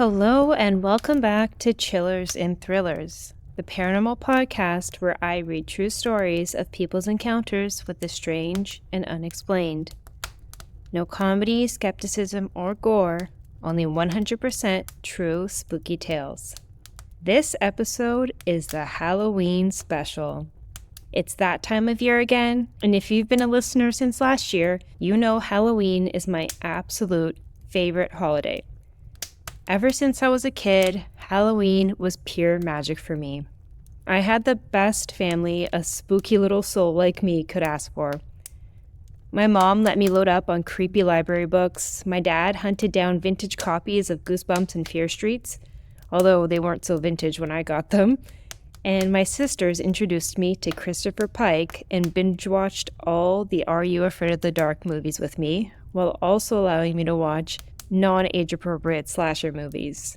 Hello and welcome back to Chillers and Thrillers, the paranormal podcast where I read true stories of people's encounters with the strange and unexplained. No comedy, skepticism, or gore, only 100% true spooky tales. This episode is the Halloween special. It's that time of year again, and if you've been a listener since last year, you know Halloween is my absolute favorite holiday. Ever since I was a kid, Halloween was pure magic for me. I had the best family a spooky little soul like me could ask for. My mom let me load up on creepy library books. My dad hunted down vintage copies of Goosebumps and Fear Streets, although they weren't so vintage when I got them. And my sisters introduced me to Christopher Pike and binge-watched all the Are You Afraid of the Dark movies with me, while also allowing me to watch non-age-appropriate slasher movies.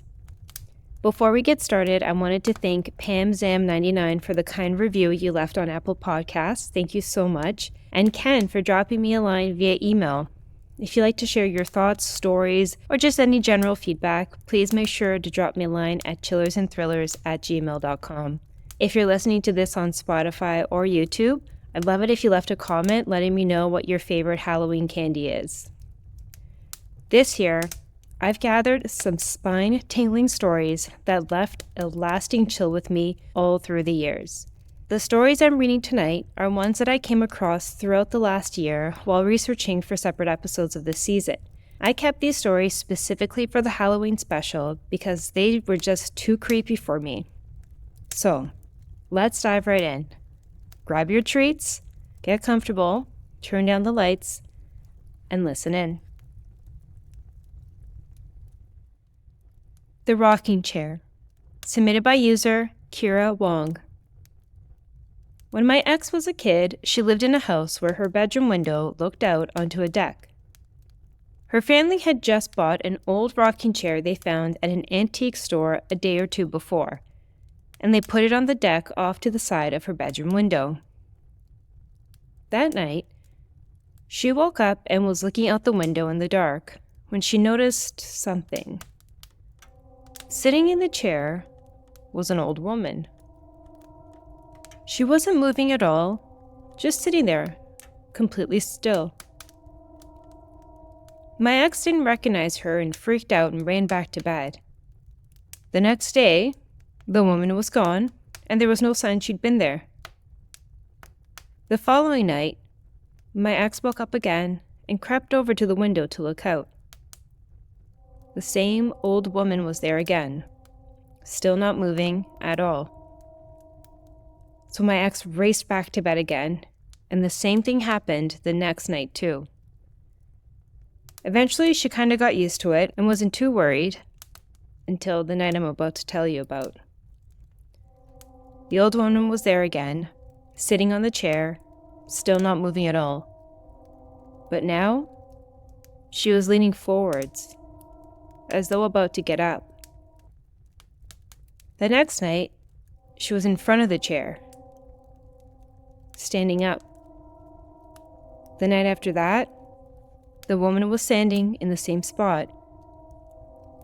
Before we get started, I wanted to thank PamZam99 for the kind review you left on Apple Podcasts. Thank you so much. And Ken for dropping me a line via email. If you'd like to share your thoughts, stories, or just any general feedback, please make sure to drop me a line at chillersandthrillers@gmail.com. If you're listening to this on Spotify or YouTube, I'd love it if you left a comment letting me know what your favorite Halloween candy is. This year, I've gathered some spine-tingling stories that left a lasting chill with me all through the years. The stories I'm reading tonight are ones that I came across throughout the last year while researching for separate episodes of this season. I kept these stories specifically for the Halloween special because they were just too creepy for me. So, let's dive right in. Grab your treats, get comfortable, turn down the lights, and listen in. The Rocking Chair, submitted by user Kira Wong. When my ex was a kid, she lived in a house where her bedroom window looked out onto a deck. Her family had just bought an old rocking chair they found at an antique store a day or two before, and they put it on the deck off to the side of her bedroom window. That night, she woke up and was looking out the window in the dark when she noticed something. Sitting in the chair was an old woman. She wasn't moving at all, just sitting there, completely still. My ex didn't recognize her and freaked out and ran back to bed. The next day, the woman was gone, and there was no sign she'd been there. The following night, my ex woke up again and crept over to the window to look out. The same old woman was there again, still not moving at all. So my ex raced back to bed again, and the same thing happened the next night too. Eventually, she kind of got used to it and wasn't too worried until the night I'm about to tell you about. The old woman was there again, sitting on the chair, still not moving at all. But now, she was leaning forwards, as though about to get up. The next night, she was in front of the chair, standing up. The night after that, the woman was standing in the same spot,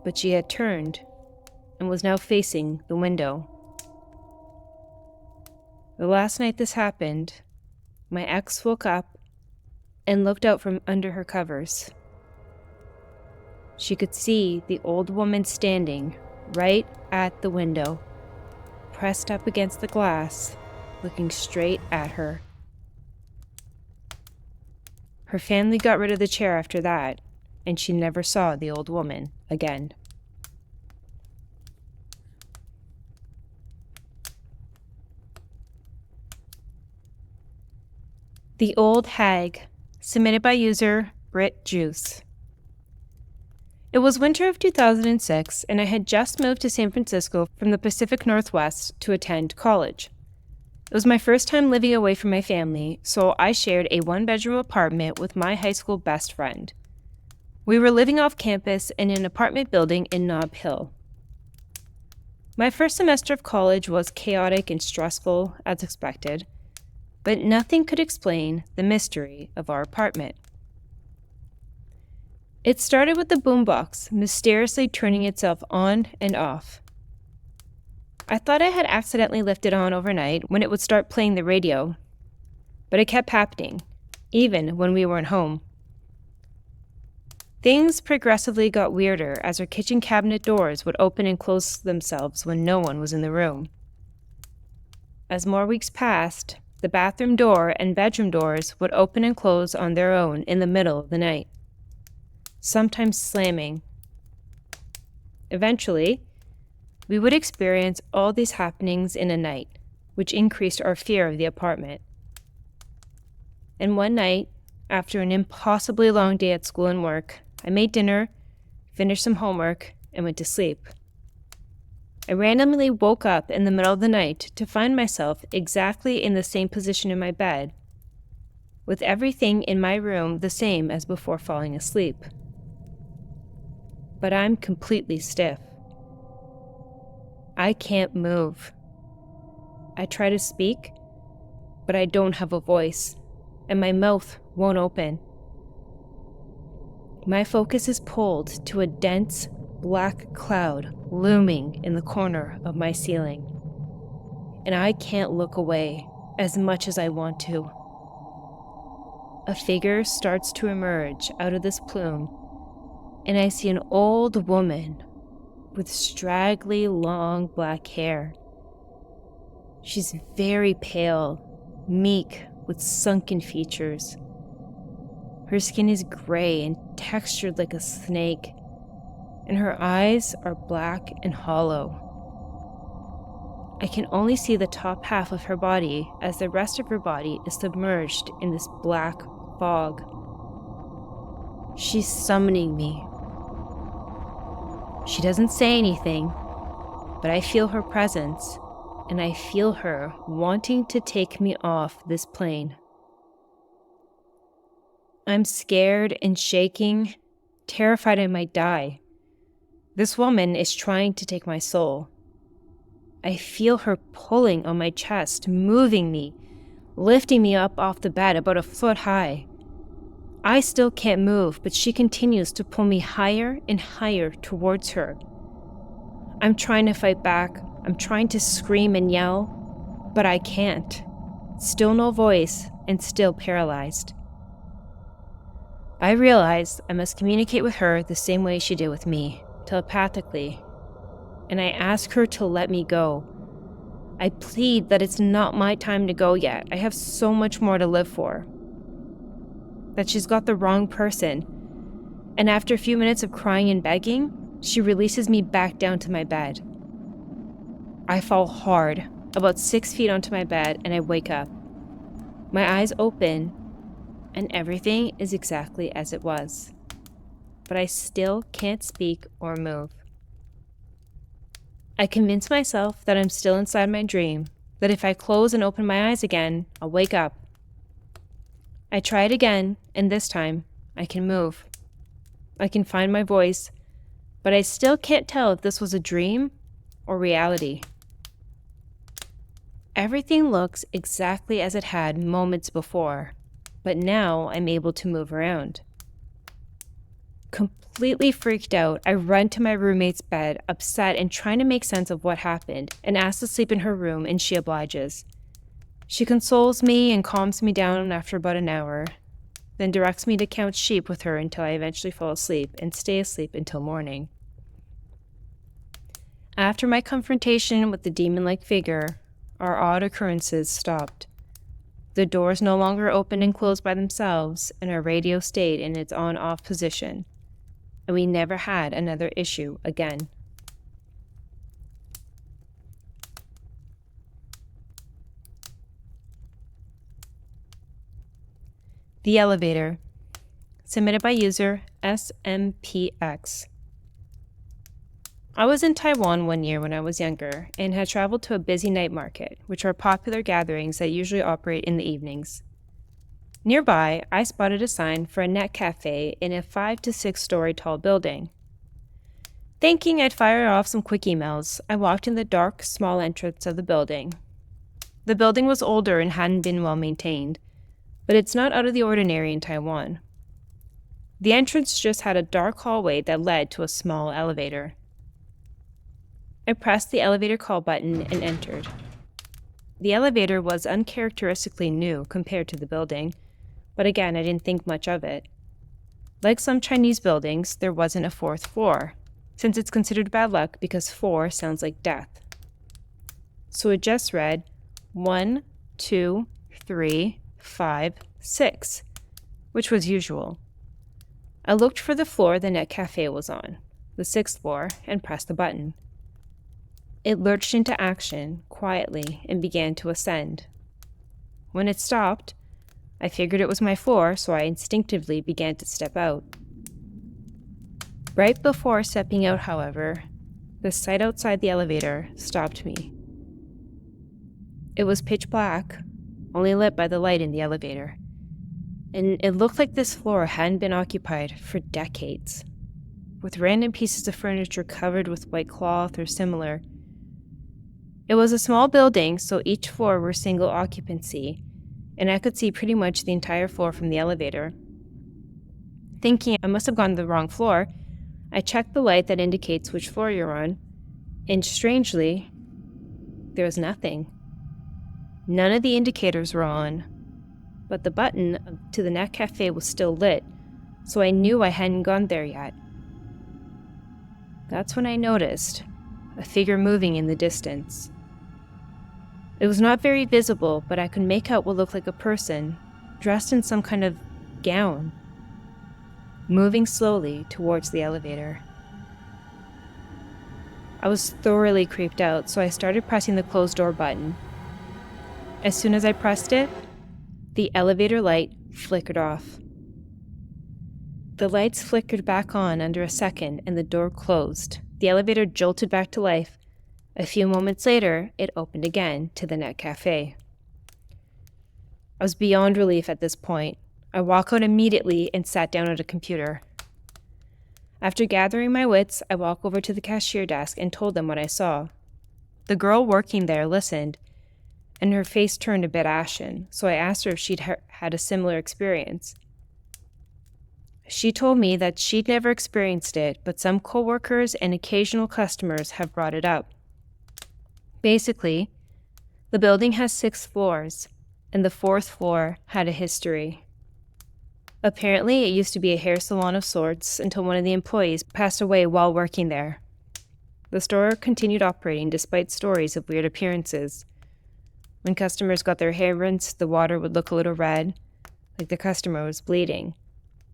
but she had turned and was now facing the window. The last night this happened, my ex woke up and looked out from under her covers. She could see the old woman standing right at the window, pressed up against the glass, looking straight at her. Her family got rid of the chair after that, and she never saw the old woman again. The Old Hag, submitted by user Brit Juice. It was winter of 2006, and I had just moved to San Francisco from the Pacific Northwest to attend college. It was my first time living away from my family, so I shared a one-bedroom apartment with my high school best friend. We were living off campus in an apartment building in Nob Hill. My first semester of college was chaotic and stressful, as expected, but nothing could explain the mystery of our apartment. It started with the boombox mysteriously turning itself on and off. I thought I had accidentally left it on overnight when it would start playing the radio, but it kept happening, even when we weren't home. Things progressively got weirder as our kitchen cabinet doors would open and close themselves when no one was in the room. As more weeks passed, the bathroom door and bedroom doors would open and close on their own in the middle of the night, sometimes slamming. Eventually, we would experience all these happenings in a night, which increased our fear of the apartment. And one night, after an impossibly long day at school and work, I made dinner, finished some homework, and went to sleep. I randomly woke up in the middle of the night to find myself exactly in the same position in my bed, with everything in my room the same as before falling asleep. But I'm completely stiff. I can't move. I try to speak, but I don't have a voice, and my mouth won't open. My focus is pulled to a dense black cloud looming in the corner of my ceiling, and I can't look away as much as I want to. A figure starts to emerge out of this plume, and I see an old woman with straggly long black hair. She's very pale, meek, with sunken features. Her skin is gray and textured like a snake, and her eyes are black and hollow. I can only see the top half of her body as the rest of her body is submerged in this black fog. She's summoning me. She doesn't say anything, but I feel her presence, and I feel her wanting to take me off this plane. I'm scared and shaking, terrified I might die. This woman is trying to take my soul. I feel her pulling on my chest, moving me, lifting me up off the bed about a foot high. I still can't move, but she continues to pull me higher and higher towards her. I'm trying to fight back. I'm trying to scream and yell, but I can't. Still no voice and still paralyzed. I realize I must communicate with her the same way she did with me, telepathically, and I ask her to let me go. I plead that it's not my time to go yet. I have so much more to live for. That she's got the wrong person, and after a few minutes of crying and begging, she releases me back down to my bed. I fall hard, about 6 feet onto my bed, and I wake up. My eyes open, and everything is exactly as it was, but I still can't speak or move. I convince myself that I'm still inside my dream, that if I close and open my eyes again, I'll wake up. I try it again, and this time, I can move. I can find my voice, but I still can't tell if this was a dream or reality. Everything looks exactly as it had moments before, but now I'm able to move around. Completely freaked out, I run to my roommate's bed, upset and trying to make sense of what happened, and ask to sleep in her room, and she obliges. She consoles me and calms me down after about an hour, then directs me to count sheep with her until I eventually fall asleep and stay asleep until morning. After my confrontation with the demon-like figure, our odd occurrences stopped. The doors no longer opened and closed by themselves, and our radio stayed in its on-off position, and we never had another issue again. The Elevator, submitted by user SMPX. I was in Taiwan one year when I was younger and had traveled to a busy night market, which are popular gatherings that usually operate in the evenings. Nearby, I spotted a sign for a net cafe in a 5 to 6 story tall building. Thinking I'd fire off some quick emails, I walked in the dark, small entrance of the building. The building was older and hadn't been well maintained, but it's not out of the ordinary in Taiwan. The entrance just had a dark hallway that led to a small elevator. I pressed the elevator call button and entered. The elevator was uncharacteristically new compared to the building, but again, I didn't think much of it. Like some Chinese buildings, there wasn't a fourth floor, since it's considered bad luck because 4 sounds like death. So it just read 1, 2, 3, 5, 6, which was usual. I looked for the floor the net cafe was on, the 6th floor, and pressed the button. It lurched into action quietly and began to ascend. When it stopped, I figured it was my floor, so I instinctively began to step out. Right before stepping out, however, the sight outside the elevator stopped me. It was pitch black, only lit by the light in the elevator, and it looked like this floor hadn't been occupied for decades, with random pieces of furniture covered with white cloth or similar. It was a small building, so each floor were single occupancy, and I could see pretty much the entire floor from the elevator. Thinking I must have gone to the wrong floor, I checked the light that indicates which floor you're on, and strangely, there was nothing. None of the indicators were on, but the button to the net cafe was still lit, so I knew I hadn't gone there yet. That's when I noticed a figure moving in the distance. It was not very visible, but I could make out what looked like a person, dressed in some kind of gown, moving slowly towards the elevator. I was thoroughly creeped out, so I started pressing the closed door button. As soon as I pressed it, the elevator light flickered off. The lights flickered back on under a second and the door closed. The elevator jolted back to life. A few moments later, it opened again to the net cafe. I was beyond relief at this point. I walked out immediately and sat down at a computer. After gathering my wits, I walked over to the cashier desk and told them what I saw. The girl working there listened, and her face turned a bit ashen, so I asked her if she'd had a similar experience. She told me that she'd never experienced it, but some coworkers and occasional customers have brought it up. Basically, the building has 6 floors, and the 4th floor had a history. Apparently, it used to be a hair salon of sorts until one of the employees passed away while working there. The store continued operating despite stories of weird appearances. When customers got their hair rinsed, the water would look a little red, like the customer was bleeding.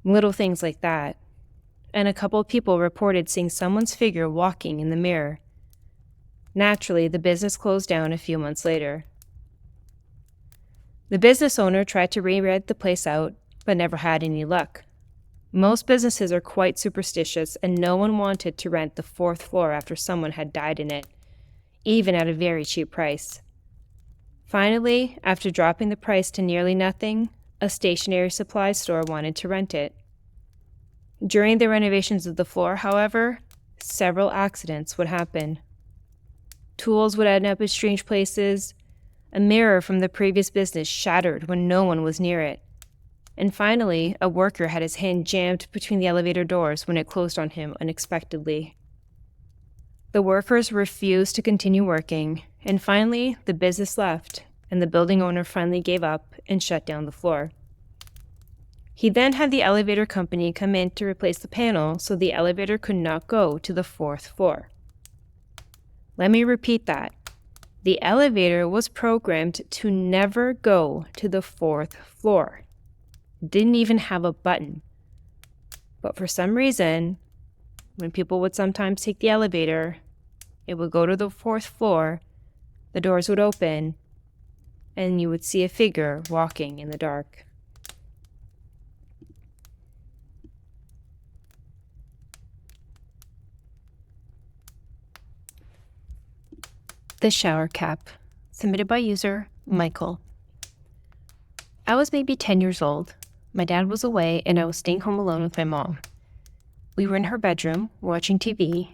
Little things like that. And a couple of people reported seeing someone's figure walking in the mirror. Naturally, the business closed down a few months later. The business owner tried to re-rent the place out, but never had any luck. Most businesses are quite superstitious, and no one wanted to rent the 4th floor after someone had died in it, even at a very cheap price. Finally, after dropping the price to nearly nothing, a stationery supply store wanted to rent it. During the renovations of the floor, however, several accidents would happen. Tools would end up in strange places. A mirror from the previous business shattered when no one was near it. And finally, a worker had his hand jammed between the elevator doors when it closed on him unexpectedly. The workers refused to continue working, and finally, the business left, and the building owner finally gave up and shut down the floor. He then had the elevator company come in to replace the panel so the elevator could not go to the 4th floor. Let me repeat that. The elevator was programmed to never go to the 4th floor. It didn't even have a button. But for some reason, when people would sometimes take the elevator, it would go to the 4th floor, the doors would open, and you would see a figure walking in the dark. The shower cap, submitted by user Michael. I was maybe 10 years old. My dad was away and I was staying home alone with my mom. We were in her bedroom watching TV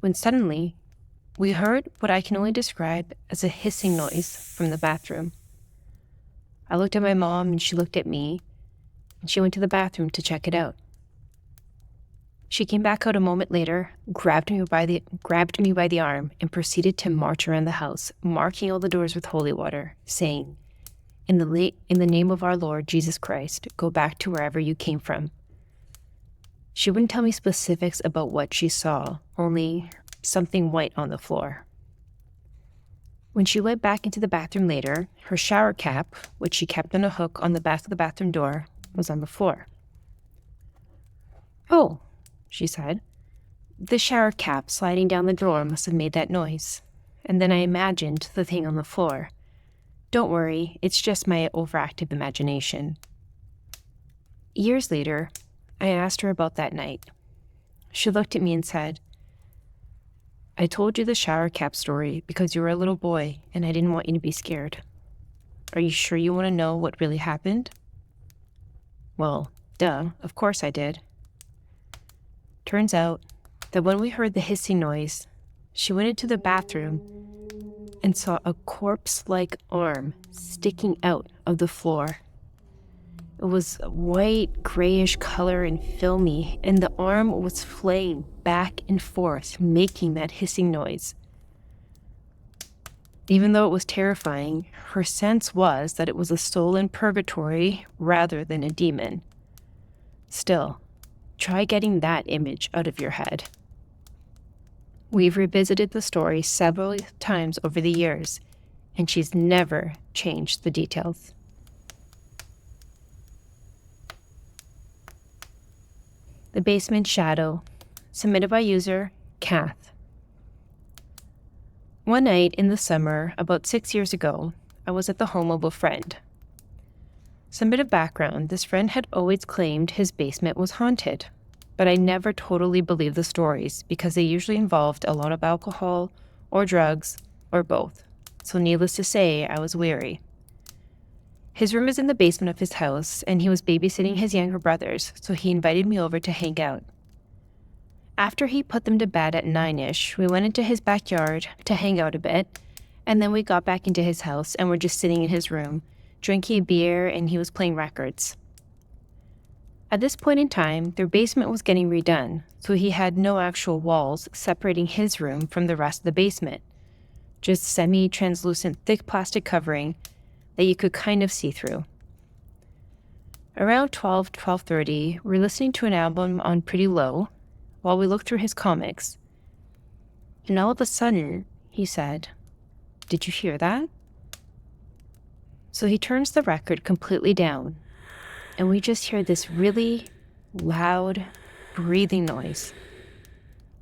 when suddenly we heard what I can only describe as a hissing noise from the bathroom. I looked at my mom and she looked at me and she went to the bathroom to check it out. She came back out a moment later, grabbed me by the arm, and proceeded to march around the house, marking all the doors with holy water, saying, in the name of our Lord Jesus Christ, go back to wherever you came from. She wouldn't tell me specifics about what she saw, only something white on the floor. When she went back into the bathroom later, her shower cap, which she kept on a hook on the back of the bathroom door, was on the floor. "Oh," she said, "the shower cap sliding down the drawer must have made that noise." And then I imagined the thing on the floor. Don't worry, it's just my overactive imagination. Years later, I asked her about that night. She looked at me and said, "I told you the shower cap story because you were a little boy and I didn't want you to be scared. Are you sure you want to know what really happened?" Well, duh, of course I did. Turns out that when we heard the hissing noise, she went into the bathroom and saw a corpse-like arm sticking out of the floor. It was white, grayish color and filmy, and the arm was flaying back and forth, making that hissing noise. Even though it was terrifying, her sense was that it was a soul in purgatory rather than a demon. Still, try getting that image out of your head. We've revisited the story several times over the years, and she's never changed the details. The Basement Shadow, submitted by user Kath. One night in the summer, about 6 years ago, I was at the home of a friend. Some bit of background, this friend had always claimed his basement was haunted, but I never totally believed the stories because they usually involved a lot of alcohol or drugs or both. So needless to say, I was wary. His room is in the basement of his house, and he was babysitting his younger brothers, so he invited me over to hang out. After he put them to bed at 9-ish, we went into his backyard to hang out a bit, and then we got back into his house and were just sitting in his room, drinking a beer, and he was playing records. At this point in time, their basement was getting redone, so he had no actual walls separating his room from the rest of the basement, just semi-translucent thick plastic covering that you could kind of see through. Around 12:30, we're listening to an album on pretty low while we looked through his comics. And all of a sudden, he said, "Did you hear that?" So he turns the record completely down, and we just hear this really loud breathing noise.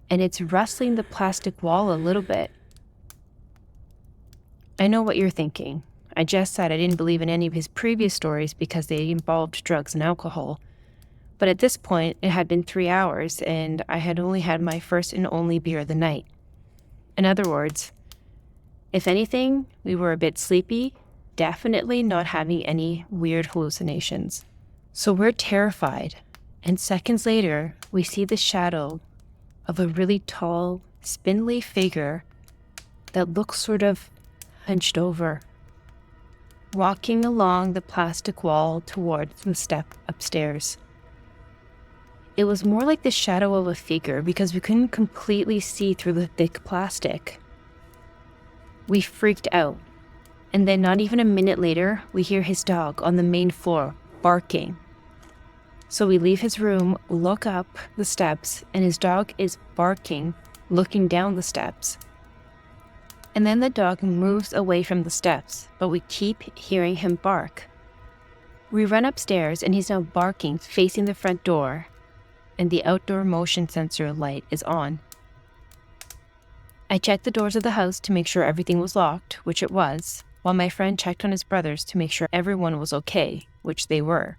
And it's rustling the plastic wall a little bit. I know what you're thinking. I just said I didn't believe in any of his previous stories because they involved drugs and alcohol. But at this point, it had been 3 hours, and I had only had my first and only beer of the night. In other words, if anything, we were a bit sleepy, definitely not having any weird hallucinations. So we're terrified, and seconds later, we see the shadow of a really tall, spindly figure that looks sort of hunched over, walking along the plastic wall towards the step upstairs. It was more like the shadow of a figure because we couldn't completely see through the thick plastic. We freaked out, and then not even a minute later, we hear his dog on the main floor barking. So we leave his room, look up the steps, and his dog is barking, looking down the steps. And then the dog moves away from the steps, but we keep hearing him bark. We run upstairs, and he's now barking, facing the front door, and the outdoor motion sensor light is on. I checked the doors of the house to make sure everything was locked, which it was, while my friend checked on his brothers to make sure everyone was okay, which they were.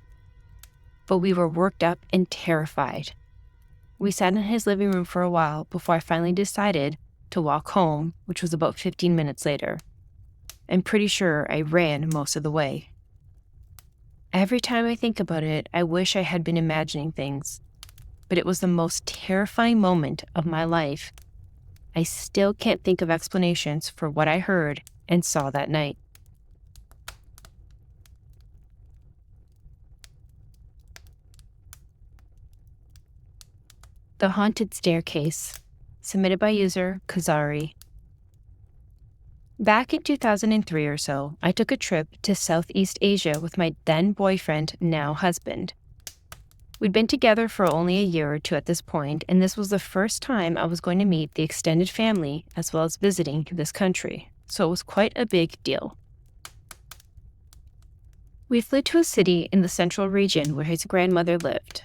But we were worked up and terrified. We sat in his living room for a while before I finally decided to walk home, which was about 15 minutes later. I'm pretty sure I ran most of the way. Every time I think about it, I wish I had been imagining things, but it was the most terrifying moment of my life. I still can't think of explanations for what I heard and saw that night. The Haunted Staircase, submitted by user Kazari. Back in 2003 or so, I took a trip to Southeast Asia with my then boyfriend, now husband. We'd been together for only a year or two at this point, and this was the first time I was going to meet the extended family as well as visiting this country, so it was quite a big deal. We flew to a city in the central region where his grandmother lived.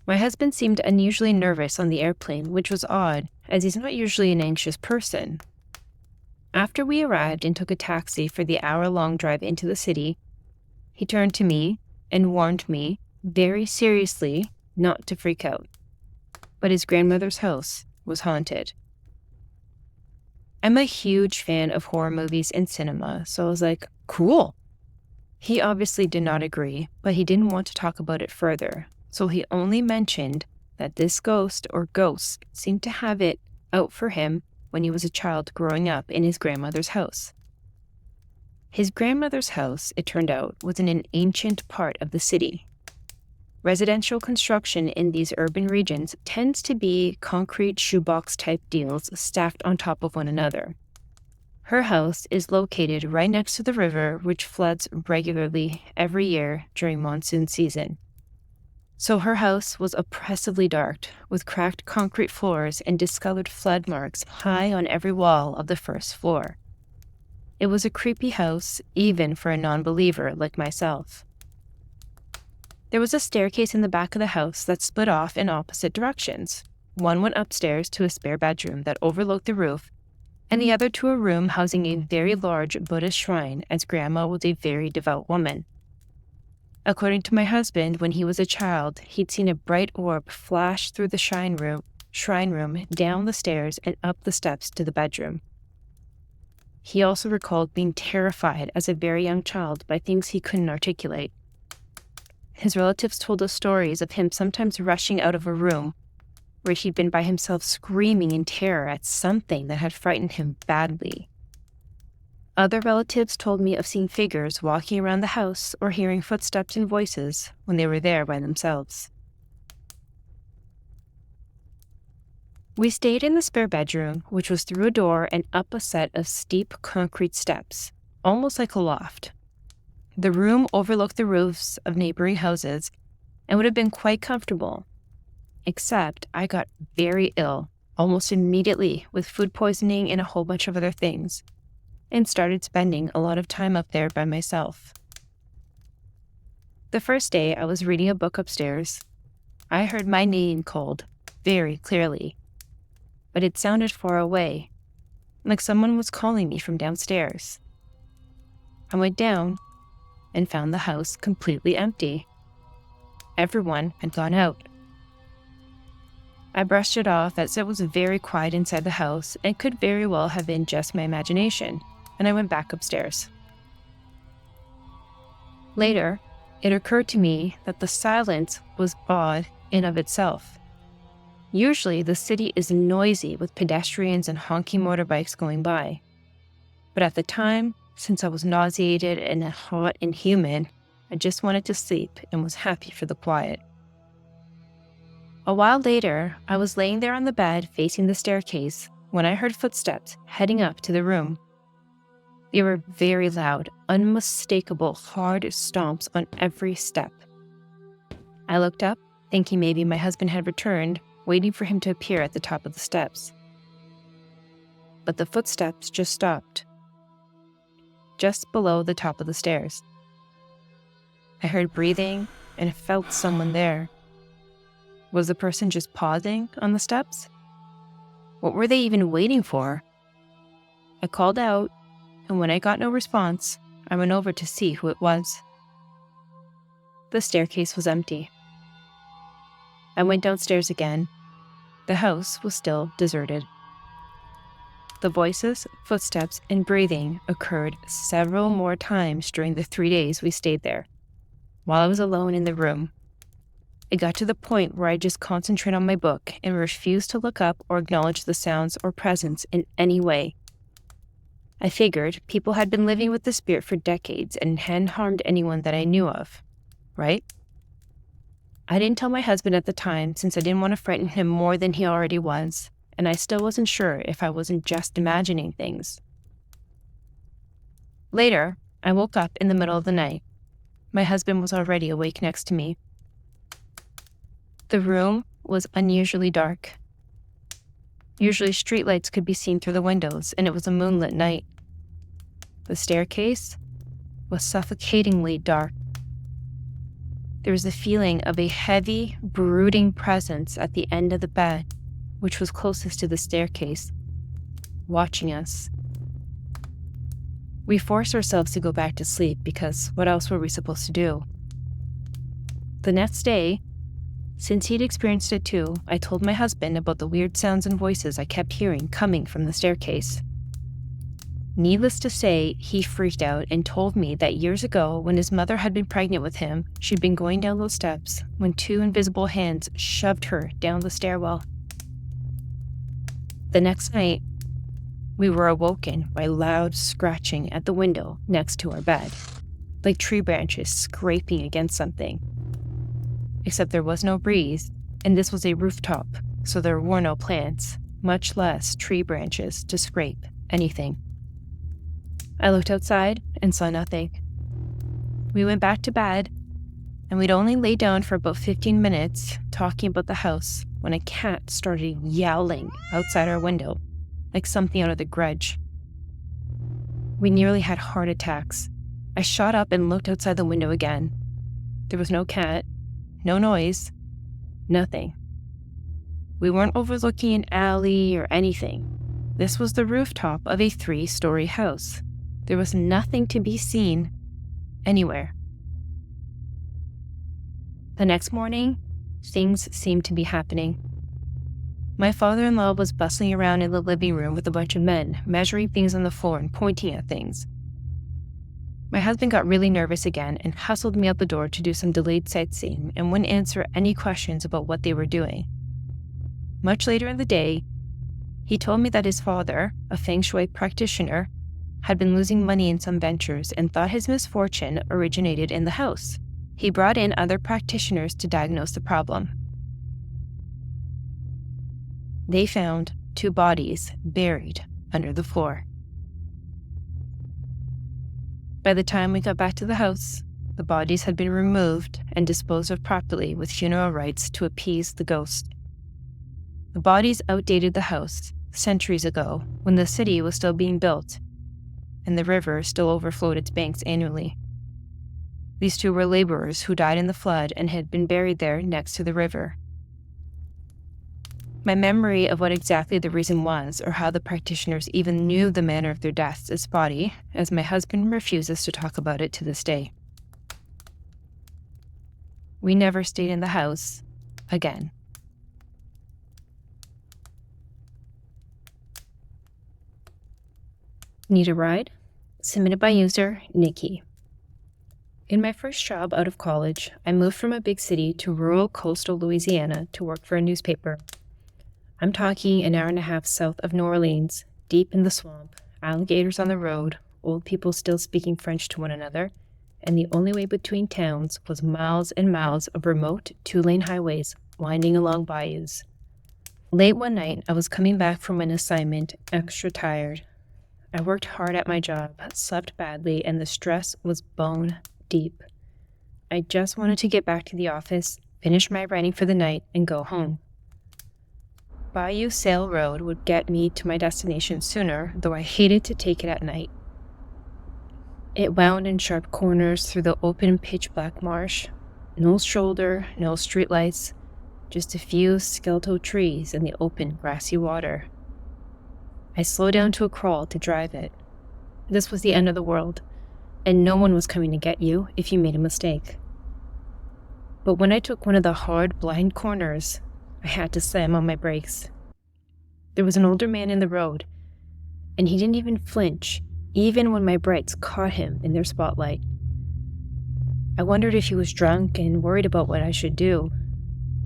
My husband seemed unusually nervous on the airplane, which was odd, as he's not usually an anxious person. After we arrived and took a taxi for the hour-long drive into the city, he turned to me and warned me, very seriously, not to freak out. But his grandmother's house was haunted. I'm a huge fan of horror movies and cinema, so I was like, cool. He obviously did not agree, but he didn't want to talk about it further, so he only mentioned that this ghost or ghosts seemed to have it out for him when he was a child growing up in his grandmother's house. His grandmother's house, it turned out, was in an ancient part of the city. Residential construction in these urban regions tends to be concrete shoebox-type deals stacked on top of one another. Her house is located right next to the river, which floods regularly every year during monsoon season. So her house was oppressively dark, with cracked concrete floors and discolored flood marks high on every wall of the first floor. It was a creepy house, even for a non-believer like myself. There was a staircase in the back of the house that split off in opposite directions. One went upstairs to a spare bedroom that overlooked the roof, and the other to a room housing a very large Buddhist shrine, as Grandma was a very devout woman. According to my husband, when he was a child, he'd seen a bright orb flash through the shrine room, down the stairs, and up the steps to the bedroom. He also recalled being terrified as a very young child by things he couldn't articulate. His relatives told us stories of him sometimes rushing out of a room where he'd been by himself screaming in terror at something that had frightened him badly. Other relatives told me of seeing figures walking around the house or hearing footsteps and voices when they were there by themselves. We stayed in the spare bedroom, which was through a door and up a set of steep concrete steps, almost like a loft. The room overlooked the roofs of neighboring houses and would have been quite comfortable, except I got very ill almost immediately with food poisoning and a whole bunch of other things, and started spending a lot of time up there by myself. The first day I was reading a book upstairs, I heard my name called very clearly, but it sounded far away, like someone was calling me from downstairs. I went down and found the house completely empty. Everyone had gone out. I brushed it off as it was very quiet inside the house and could very well have been just my imagination, and I went back upstairs. Later, it occurred to me that the silence was odd in of itself. Usually, the city is noisy with pedestrians and honking motorbikes going by. But at the time, since I was nauseated and hot and humid, I just wanted to sleep and was happy for the quiet. A while later, I was laying there on the bed facing the staircase when I heard footsteps heading up to the room. They were very loud, unmistakable, hard stomps on every step. I looked up, thinking maybe my husband had returned, waiting for him to appear at the top of the steps. But the footsteps just stopped, just below the top of the stairs. I heard breathing and felt someone there. Was the person just pausing on the steps? What were they even waiting for? I called out, and when I got no response, I went over to see who it was. The staircase was empty. I went downstairs again. The house was still deserted. The voices, footsteps, and breathing occurred several more times during the 3 days we stayed there, while I was alone in the room. It got to the point where I just concentrated on my book and refused to look up or acknowledge the sounds or presence in any way. I figured people had been living with the spirit for decades and hadn't harmed anyone that I knew of, right? I didn't tell my husband at the time since I didn't want to frighten him more than he already was, and I still wasn't sure if I wasn't just imagining things. Later, I woke up in the middle of the night. My husband was already awake next to me. The room was unusually dark. Usually streetlights could be seen through the windows, and it was a moonlit night. The staircase was suffocatingly dark. There was a feeling of a heavy, brooding presence at the end of the bed, which was closest to the staircase, watching us. We forced ourselves to go back to sleep because what else were we supposed to do? The next day, since he'd experienced it too, I told my husband about the weird sounds and voices I kept hearing coming from the staircase. Needless to say, he freaked out and told me that years ago, when his mother had been pregnant with him, she'd been going down those steps when two invisible hands shoved her down the stairwell. The next night, we were awoken by loud scratching at the window next to our bed, like tree branches scraping against something. Except there was no breeze, and this was a rooftop, so there were no plants, much less tree branches to scrape anything. I looked outside and saw nothing. We went back to bed, and we'd only lay down for about 15 minutes talking about the house when a cat started yowling outside our window, like something out of The Grudge. We nearly had heart attacks. I shot up and looked outside the window again. There was no cat, no noise, nothing. We weren't overlooking an alley or anything. This was the rooftop of a 3-story house. There was nothing to be seen anywhere. The next morning, things seemed to be happening. My father-in-law was bustling around in the living room with a bunch of men, measuring things on the floor and pointing at things. My husband got really nervous again and hustled me out the door to do some delayed sightseeing and wouldn't answer any questions about what they were doing. Much later in the day, he told me that his father, a feng shui practitioner, had been losing money in some ventures and thought his misfortune originated in the house. He brought in other practitioners to diagnose the problem. They found 2 bodies buried under the floor. By the time we got back to the house, the bodies had been removed and disposed of properly with funeral rites to appease the ghost. The bodies outdated the house centuries ago when the city was still being built and the river still overflowed its banks annually. These 2 were laborers who died in the flood and had been buried there next to the river. My memory of what exactly the reason was, or how the practitioners even knew the manner of their deaths, is spotty, as my husband refuses to talk about it to this day. We never stayed in the house again. Need a ride? Submitted by user Nikki. In my first job out of college, I moved from a big city to rural coastal Louisiana to work for a newspaper. I'm talking an hour and a half south of New Orleans, deep in the swamp, alligators on the road, old people still speaking French to one another, and the only way between towns was miles and miles of remote 2-lane highways winding along bayous. Late one night, I was coming back from an assignment, extra tired. I worked hard at my job, slept badly, and the stress was bone deep. I just wanted to get back to the office, finish my writing for the night, and go home. Bayou Sail Road would get me to my destination sooner, though I hated to take it at night. It wound in sharp corners through the open pitch-black marsh. No shoulder, no streetlights, just a few skeletal trees and the open grassy water. I slowed down to a crawl to drive it. This was the end of the world, and no one was coming to get you if you made a mistake. But when I took one of the hard, blind corners, I had to slam on my brakes. There was an older man in the road, and he didn't even flinch, even when my brights caught him in their spotlight. I wondered if he was drunk and worried about what I should do.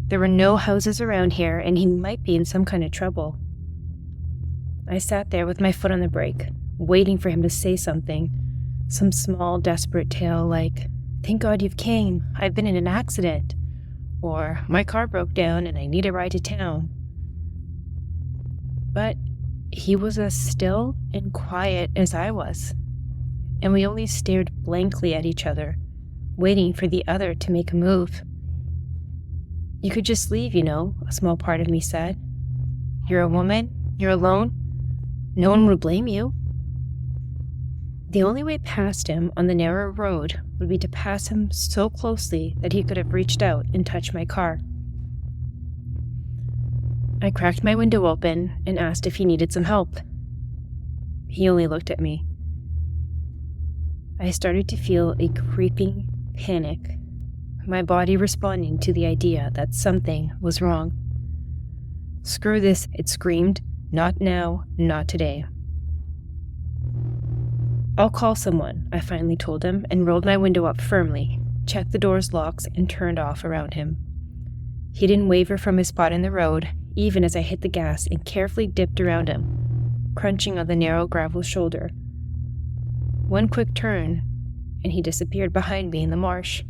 There were no houses around here, and he might be in some kind of trouble. I sat there with my foot on the brake, waiting for him to say something, some small, desperate tale like, "Thank God you've came. I've been in an accident," or my car broke down and I need a ride to town. But he was as still and quiet as I was, and we only stared blankly at each other, waiting for the other to make a move. You could just leave, a small part of me said. You're a woman, you're alone, no one would blame you. The only way past him on the narrow road would be to pass him so closely that he could have reached out and touched my car. I cracked my window open and asked if he needed some help. He only looked at me. I started to feel a creeping panic, my body responding to the idea that something was wrong. Screw this, it screamed. Not now, not today. I'll call someone, I finally told him, and rolled my window up firmly, checked the door's locks, and turned off around him. He didn't waver from his spot in the road, even as I hit the gas and carefully dipped around him, crunching on the narrow gravel shoulder. One quick turn, and he disappeared behind me in the marsh.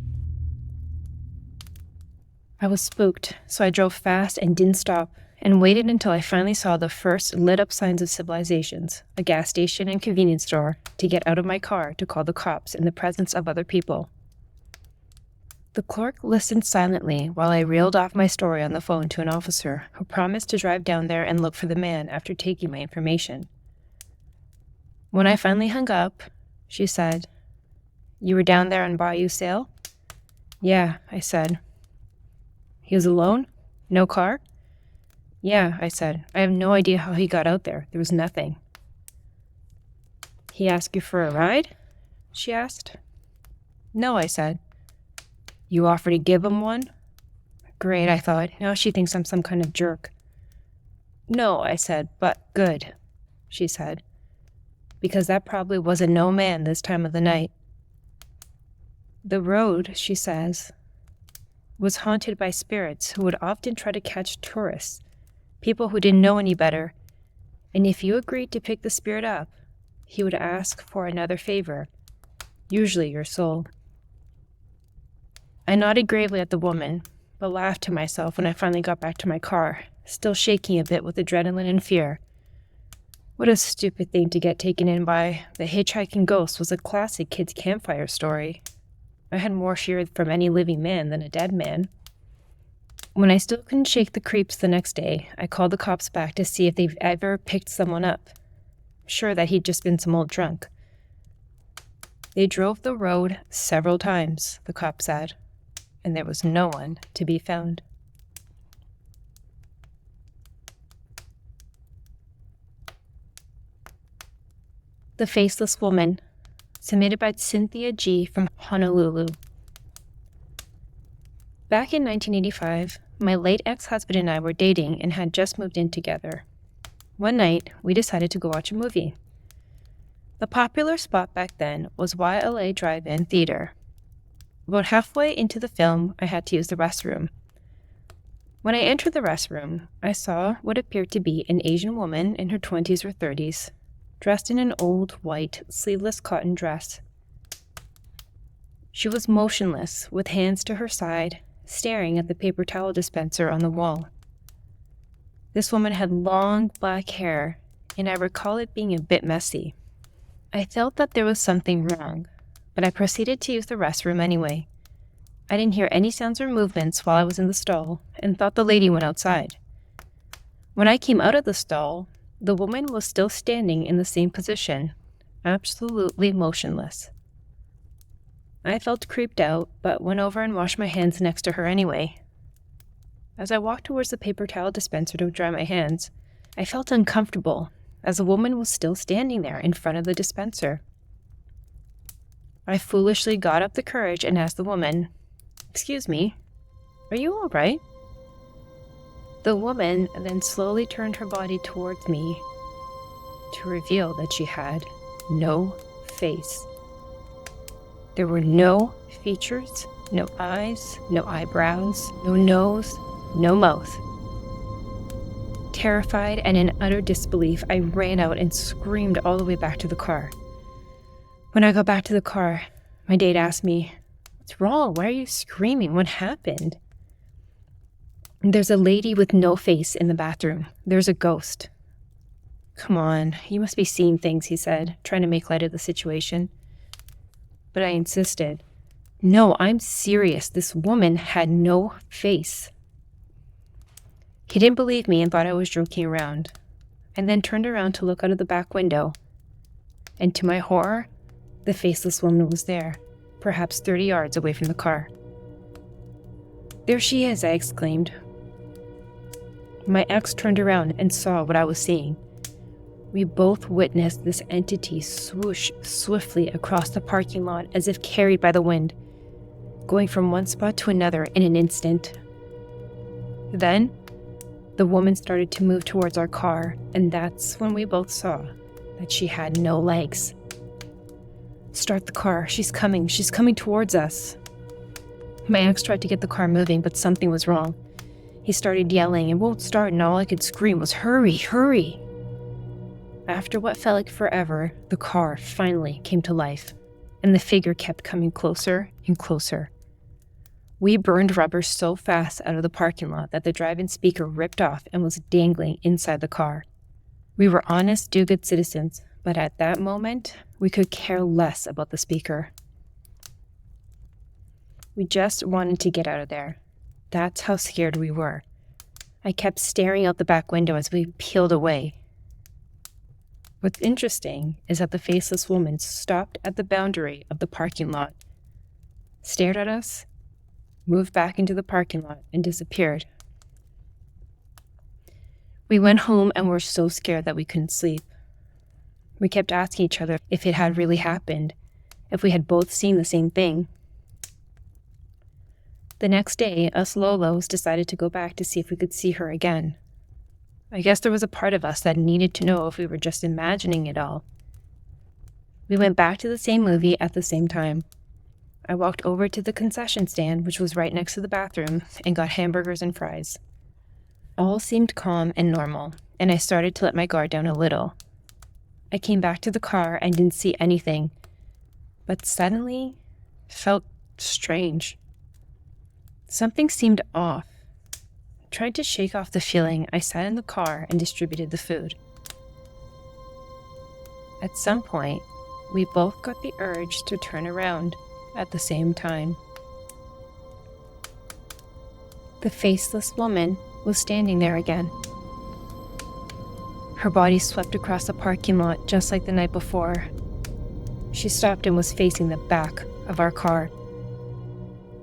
I was spooked, so I drove fast and didn't stop, and waited until I finally saw the first lit-up signs of civilizations, a gas station and convenience store, to get out of my car to call the cops in the presence of other people. The clerk listened silently while I reeled off my story on the phone to an officer who promised to drive down there and look for the man after taking my information. When I finally hung up, she said, "You were down there on Bayou Sale?" "Yeah," I said. "He was alone? No car?" "Yeah," I said. "I have no idea how he got out there. There was nothing." "He asked you for a ride?" she asked. "No," I said. "You offered to give him one?" Great, I thought. Now she thinks I'm some kind of jerk. "No," I said, "but good," she said. "Because that probably was a no man this time of the night." The road, she says, was haunted by spirits who would often try to catch tourists, people who didn't know any better, and if you agreed to pick the spirit up, he would ask for another favor, usually your soul. I nodded gravely at the woman, but laughed to myself when I finally got back to my car, still shaking a bit with adrenaline and fear. What a stupid thing to get taken in by. The hitchhiking ghost was a classic kid's campfire story. I had more fear from any living man than a dead man. When I still couldn't shake the creeps the next day, I called the cops back to see if they've ever picked someone up. Sure that he'd just been some old drunk. They drove the road several times, the cop said, and there was no one to be found. The Faceless Woman, submitted by Cynthia G. from Honolulu. Back in 1985, my late ex-husband and I were dating and had just moved in together. One night, we decided to go watch a movie. The popular spot back then was YLA Drive-In Theater. About halfway into the film, I had to use the restroom. When I entered the restroom, I saw what appeared to be an Asian woman in her 20s or 30s, dressed in an old, white, sleeveless cotton dress. She was motionless, with hands to her side, staring at the paper towel dispenser on the wall. This woman had long black hair, and I recall it being a bit messy. I felt that there was something wrong, but I proceeded to use the restroom anyway. I didn't hear any sounds or movements while I was in the stall, and thought the lady went outside. When I came out of the stall, the woman was still standing in the same position, absolutely motionless. I felt creeped out, but went over and washed my hands next to her anyway. As I walked towards the paper towel dispenser to dry my hands, I felt uncomfortable, as the woman was still standing there in front of the dispenser. I foolishly got up the courage and asked the woman, "Excuse me, are you all right?" The woman then slowly turned her body towards me to reveal that she had no face. There were no features, no eyes, no eyebrows, no nose, no mouth. Terrified and in utter disbelief, I ran out and screamed all the way back to the car. When I got back to the car, my date asked me, "What's wrong? Why are you screaming? What happened?" There's a lady with no face in the bathroom. There's a ghost. Come on, you must be seeing things, he said, trying to make light of the situation. But I insisted. No, I'm serious. This woman had no face. He didn't believe me and thought I was joking around, and then turned around to look out of the back window. And to my horror, the faceless woman was there, perhaps 30 yards away from the car. There she is, I exclaimed. My ex turned around and saw what I was seeing. We both witnessed this entity swoosh swiftly across the parking lot as if carried by the wind, going from one spot to another in an instant. Then, the woman started to move towards our car, and that's when we both saw that she had no legs. Start the car. She's coming towards us. My ex tried to get the car moving, but something was wrong. He started yelling and won't start, and all I could scream was, hurry, hurry. After what felt like forever, the car finally came to life, and the figure kept coming closer and closer. We burned rubber so fast out of the parking lot that the drive-in speaker ripped off and was dangling inside the car. We were honest, do-good citizens, but at that moment, we could care less about the speaker. We just wanted to get out of there. That's how scared we were. I kept staring out the back window as we peeled away. What's interesting is that the faceless woman stopped at the boundary of the parking lot, stared at us, moved back into the parking lot, and disappeared. We went home and were so scared that we couldn't sleep. We kept asking each other if it had really happened, if we had both seen the same thing. The next day, us Lolos decided to go back to see if we could see her again. I guess there was a part of us that needed to know if we were just imagining it all. We went back to the same movie at the same time. I walked over to the concession stand, which was right next to the bathroom, and got hamburgers and fries. All seemed calm and normal, and I started to let my guard down a little. I came back to the car and didn't see anything, but suddenly felt strange. Something seemed off. Tried to shake off the feeling, I sat in the car and distributed the food. At some point, we both got the urge to turn around at the same time. The faceless woman was standing there again. Her body swept across the parking lot just like the night before. She stopped and was facing the back of our car.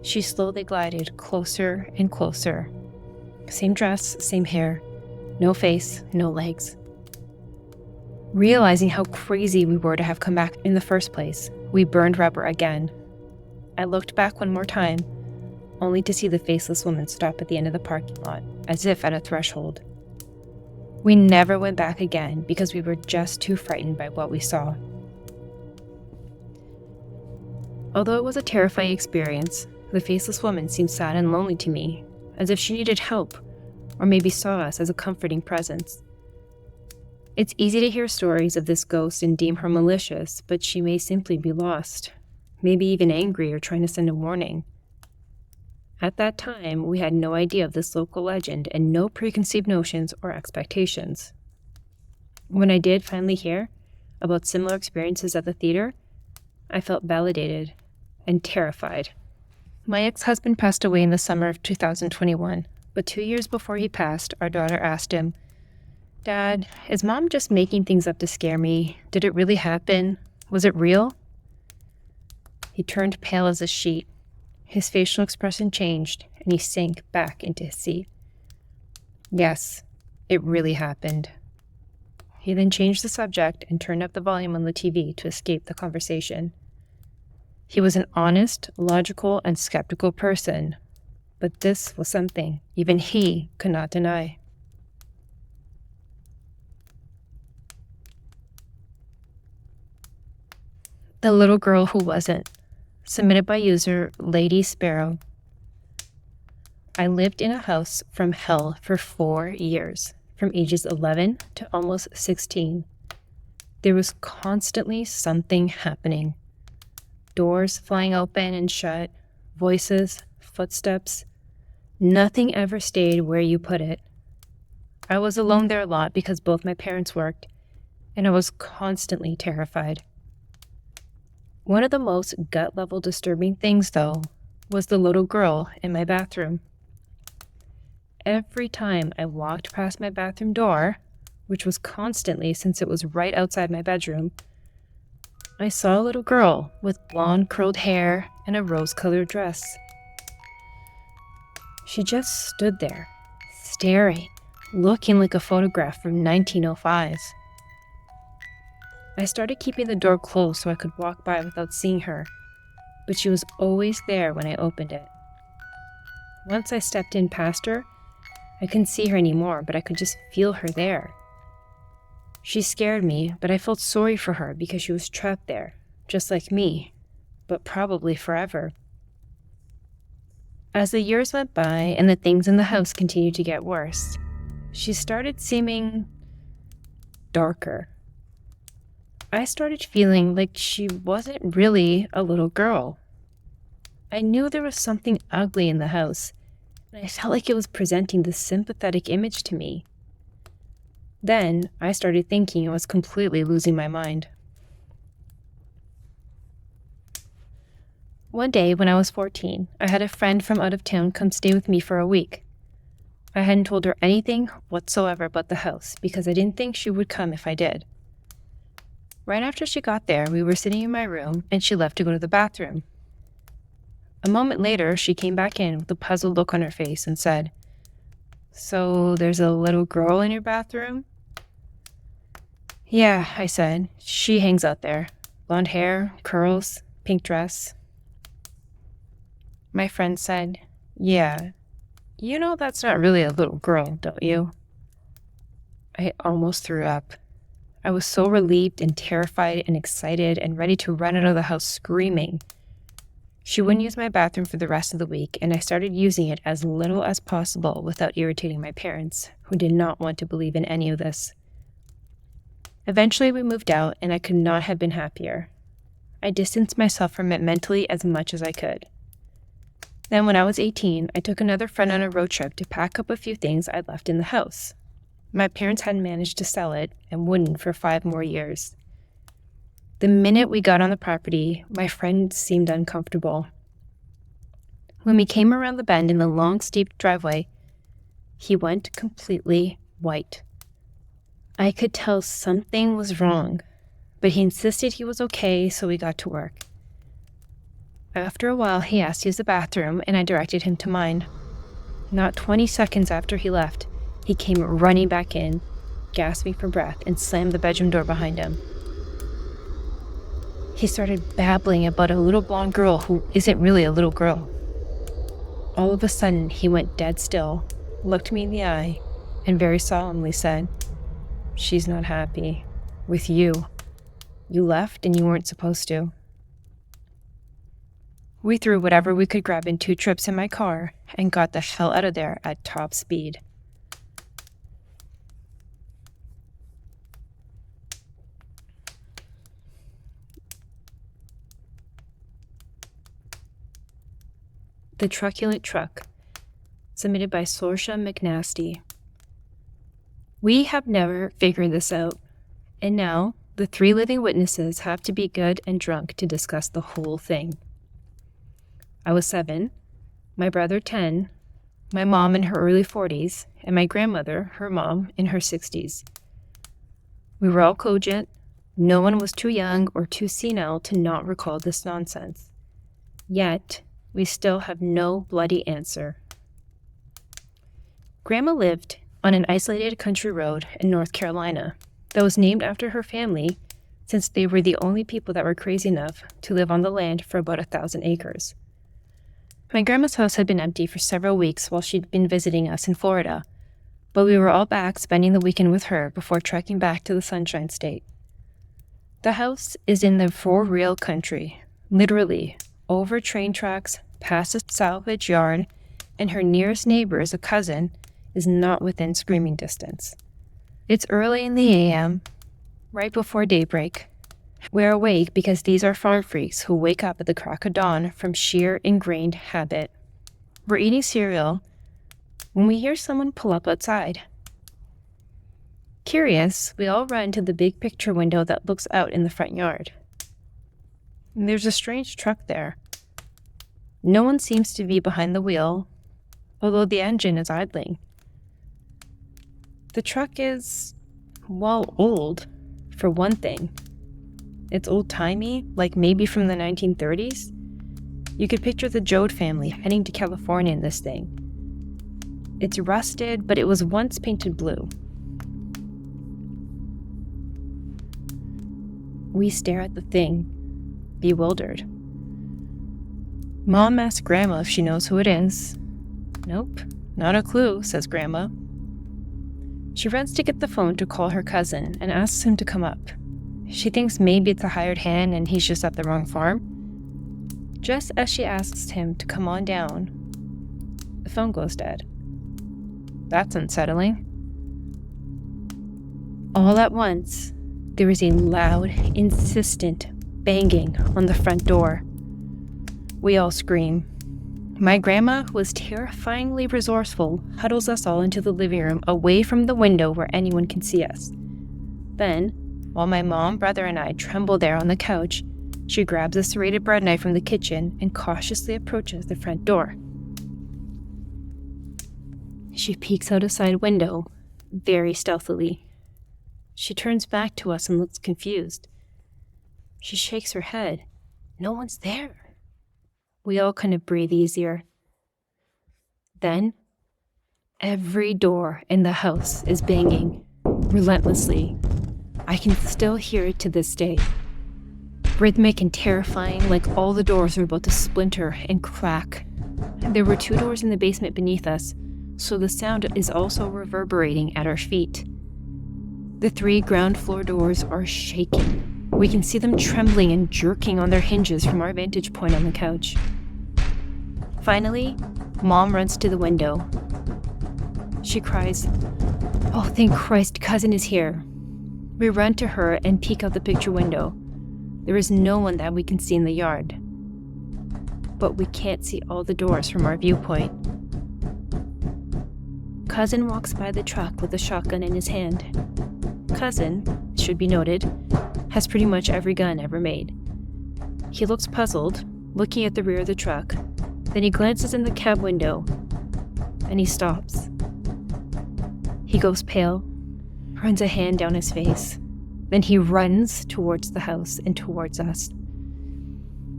She slowly glided closer and closer. Same dress, same hair, no face, no legs. Realizing how crazy we were to have come back in the first place, we burned rubber again. I looked back one more time, only to see the faceless woman stop at the end of the parking lot, as if at a threshold. We never went back again because we were just too frightened by what we saw. Although it was a terrifying experience, the faceless woman seemed sad and lonely to me, as if she needed help, or maybe saw us as a comforting presence. It's easy to hear stories of this ghost and deem her malicious, but she may simply be lost, maybe even angry or trying to send a warning. At that time, we had no idea of this local legend and no preconceived notions or expectations. When I did finally hear about similar experiences at the theater, I felt validated and terrified. My ex-husband passed away in the summer of 2021, but 2 years before he passed, our daughter asked him, "Dad, is Mom just making things up to scare me? Did it really happen? Was it real?" He turned pale as a sheet. His facial expression changed, and he sank back into his seat. "Yes, it really happened." He then changed the subject and turned up the volume on the TV to escape the conversation. He was an honest, logical, and skeptical person, but this was something even he could not deny. The Little Girl Who Wasn't, submitted by user Lady Sparrow. I lived in a house from hell for 4 years, from ages 11 to almost 16. There was constantly something happening. Doors flying open and shut, voices, footsteps, Nothing ever stayed where you put it. I was alone there a lot because both my parents worked, and I was constantly terrified. One of the most gut-level disturbing things, though, was the little girl in my bathroom. Every time I walked past my bathroom door, which was constantly since it was right outside my bedroom, I saw a little girl with blonde curled hair and a rose-colored dress. She just stood there, staring, looking like a photograph from 1905. I started keeping the door closed so I could walk by without seeing her, but she was always there when I opened it. Once I stepped in past her, I couldn't see her anymore, but I could just feel her there. She scared me, but I felt sorry for her because she was trapped there, just like me, but probably forever. As the years went by and the things in the house continued to get worse, she started seeming darker. I started feeling like she wasn't really a little girl. I knew there was something ugly in the house, and I felt like it was presenting this sympathetic image to me. Then I started thinking I was completely losing my mind. One day when I was 14, I had a friend from out of town come stay with me for a week. I hadn't told her anything whatsoever about the house because I didn't think she would come if I did. Right after she got there, we were sitting in my room and she left to go to the bathroom. A moment later, she came back in with a puzzled look on her face and said, "So there's a little girl in your bathroom?" "Yeah," I said. "She hangs out there. Blonde hair, curls, pink dress." My friend said, "Yeah, you know that's not really a little girl, don't you?" I almost threw up. I was so relieved and terrified and excited and ready to run out of the house screaming. She wouldn't use my bathroom for the rest of the week, and I started using it as little as possible without irritating my parents, who did not want to believe in any of this. Eventually, we moved out, and I could not have been happier. I distanced myself from it mentally as much as I could. Then, when I was 18, I took another friend on a road trip to pack up a few things I'd left in the house. My parents hadn't managed to sell it and wouldn't for 5 more years. The minute we got on the property, my friend seemed uncomfortable. When we came around the bend in the long, steep driveway, he went completely white. I could tell something was wrong, but he insisted he was okay, so we got to work. After a while, he asked to use the bathroom, and I directed him to mine. Not 20 seconds after he left, he came running back in, gasping for breath, and slammed the bedroom door behind him. He started babbling about a little blonde girl who isn't really a little girl. All of a sudden, he went dead still, looked me in the eye, and very solemnly said, "She's not happy. With you. You left and you weren't supposed to." We threw whatever we could grab in 2 trips in my car and got the hell out of there at top speed. The Truculent Truck, submitted by Sorsha McNasty. We have never figured this out, and now the 3 living witnesses have to be good and drunk to discuss the whole thing. I was 7, my brother 10, my mom in her early 40s, and my grandmother, her mom, in her 60s. We were all cogent. No one was too young or too senile to not recall this nonsense. Yet, we still have no bloody answer. Grandma lived on an isolated country road in North Carolina that was named after her family since they were the only people that were crazy enough to live on the land for about 1,000 acres. My grandma's house had been empty for several weeks while she'd been visiting us in Florida, but we were all back spending the weekend with her before trekking back to the Sunshine State. The house is in the for real country, literally, over train tracks, past a salvage yard, and her nearest neighbor is a cousin, is not within screaming distance. It's early in the a.m., right before daybreak. We're awake because these are farm freaks who wake up at the crack of dawn from sheer ingrained habit. We're eating cereal, when we hear someone pull up outside. Curious, we all run to the big picture window that looks out in the front yard. And there's a strange truck there. No one seems to be behind the wheel, although the engine is idling. The truck is, well, old, for one thing. It's old-timey, like maybe from the 1930s. You could picture the Jauk family heading to California in this thing. It's rusted, but it was once painted blue. We stare at the thing, bewildered. Mom asks Grandma if she knows who it is. Nope, not a clue, says Grandma. She runs to get the phone to call her cousin and asks him to come up. She thinks maybe it's a hired hand and he's just at the wrong farm. Just as she asks him to come on down, the phone goes dead. That's unsettling. All at once, there is a loud, insistent banging on the front door. We all scream. My grandma, who is terrifyingly resourceful, huddles us all into the living room away from the window where anyone can see us. Then, while my mom, brother, and I tremble there on the couch, she grabs a serrated bread knife from the kitchen and cautiously approaches the front door. She peeks out a side window, very stealthily. She turns back to us and looks confused. She shakes her head. No one's there. We all kind of breathe easier. Then, every door in the house is banging, relentlessly. I can still hear it to this day. Rhythmic and terrifying, like all the doors are about to splinter and crack. There were 2 doors in the basement beneath us, so the sound is also reverberating at our feet. The 3 ground floor doors are shaking. We can see them trembling and jerking on their hinges from our vantage point on the couch. Finally, Mom runs to the window. She cries, "Oh, thank Christ, Cousin is here." We run to her and peek out the picture window. There is no one that we can see in the yard. But we can't see all the doors from our viewpoint. Cousin walks by the truck with a shotgun in his hand. Cousin, it should be noted, has pretty much every gun ever made. He looks puzzled, looking at the rear of the truck. Then he glances in the cab window, and he stops. He goes pale, runs a hand down his face. Then he runs towards the house and towards us.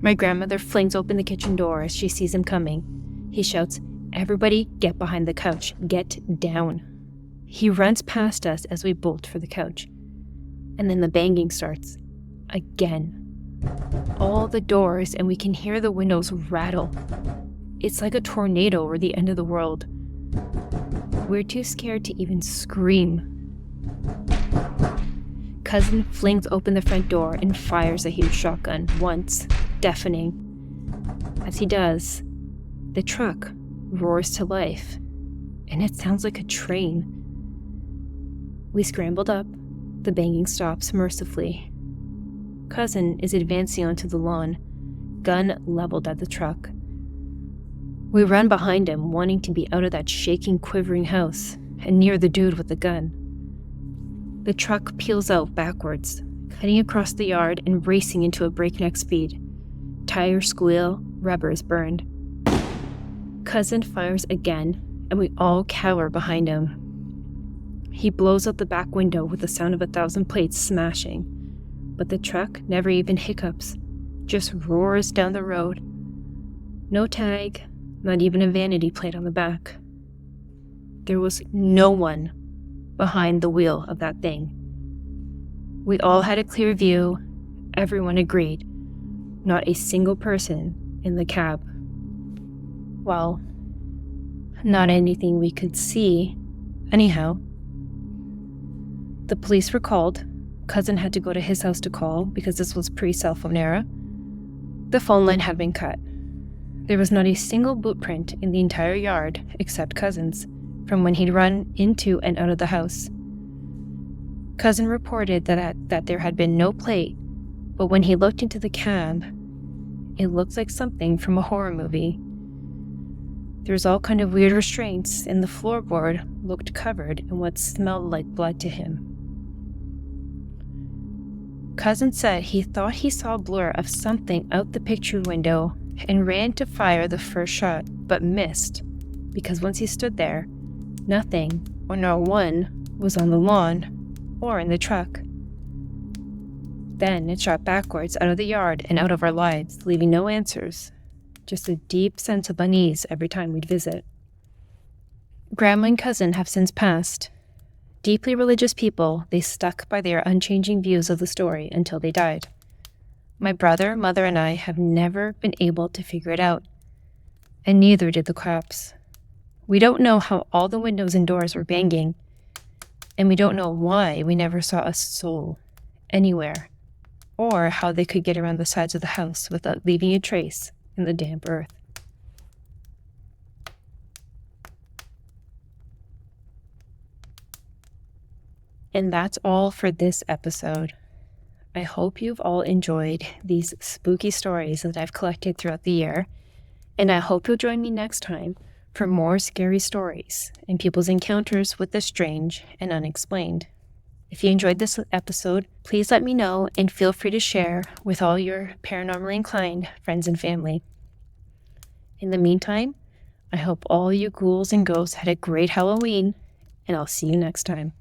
My grandmother flings open the kitchen door as she sees him coming. He shouts, "Everybody get behind the couch. Get down." He runs past us as we bolt for the couch. And then the banging starts. Again. All the doors, and we can hear the windows rattle. It's like a tornado or the end of the world. We're too scared to even scream. Cousin flings open the front door and fires a huge shotgun, once, deafening. As he does, the truck roars to life, and it sounds like a train. We scrambled up. The banging stops mercifully. Cousin is advancing onto the lawn, gun leveled at the truck. We run behind him, wanting to be out of that shaking, quivering house, and near the dude with the gun. The truck peels out backwards, cutting across the yard and racing into a breakneck speed. Tires squeal, rubbers burned. Cousin fires again, and we all cower behind him. He blows out the back window with the sound of 1,000 plates smashing, but the truck never even hiccups, just roars down the road. No tag, not even a vanity plate on the back. There was no one behind the wheel of that thing. We all had a clear view. Everyone agreed. Not a single person in the cab. Well, not anything we could see. Anyhow, the police were called. Cousin had to go to his house to call because this was pre-cell phone era. The phone line had been cut. There was not a single boot print in the entire yard except Cousin's, from when he'd run into and out of the house. Cousin reported that there had been no plate, but when he looked into the cab, it looked like something from a horror movie. There was all kind of weird restraints, and the floorboard looked covered in what smelled like blood to him. Cousin said he thought he saw a blur of something out the picture window and ran to fire the first shot, but missed, because once he stood there, nothing, or no one, was on the lawn or in the truck. Then it shot backwards out of the yard and out of our lives, leaving no answers, just a deep sense of unease every time we'd visit. Grandma and cousin have since passed. Deeply religious people, they stuck by their unchanging views of the story until they died. My brother, mother, and I have never been able to figure it out, and neither did the cops. We don't know how all the windows and doors were banging, and we don't know why we never saw a soul anywhere, or how they could get around the sides of the house without leaving a trace in the damp earth. And that's all for this episode. I hope you've all enjoyed these spooky stories that I've collected throughout the year, and I hope you'll join me next time for more scary stories and people's encounters with the strange and unexplained. If you enjoyed this episode, please let me know and feel free to share with all your paranormally inclined friends and family. In the meantime, I hope all you ghouls and ghosts had a great Halloween, and I'll see you next time.